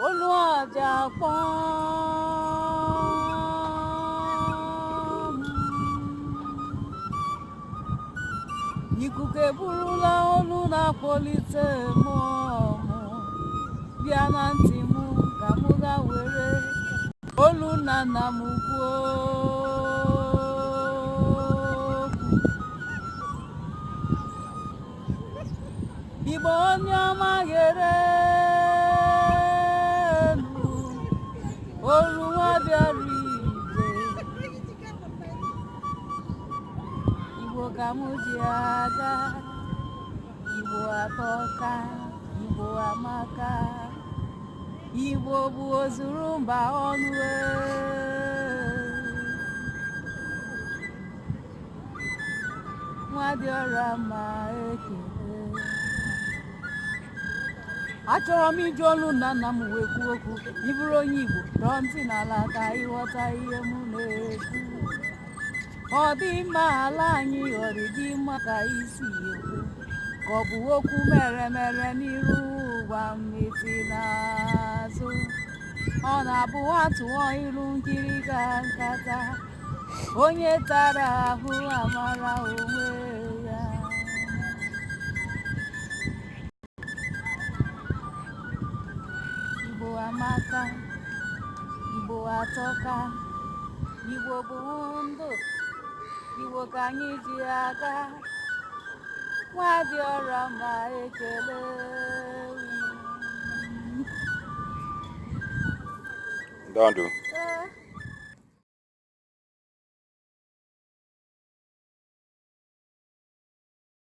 Olúọjà pọ́n ikuku eburula olu na-akpọlite mmụọ m bịa na ntị m ka m ga were olu nna nna m kwuo Igbo onye ọma ghere olu nwa bịara ije Igbo ka m ji aga Igbo atọka Igbo amaka Igbo bụ ozuru mba ọnụ Nwadịọra ma ekele achọrọ m iji olu nna nna m wee kwuo okwu ịbụrụ onye Igbo dọọ ntị n'ala ka ịghọta ihe m na-ekwu ọ dị mma ala anyị ọ dị mma ka isi ekwu ka ọ bụ okwu mere n'iru ụwa mmeti n'azụ ọ na-abụ atụọ iru nkiri ka nkata onye tara ahụ amara onwe ya Igbo amaka Igbo atọka Igbo bụ ndụ Igbo ka anyị ji aga Nwadịọra ma ekele Don't do.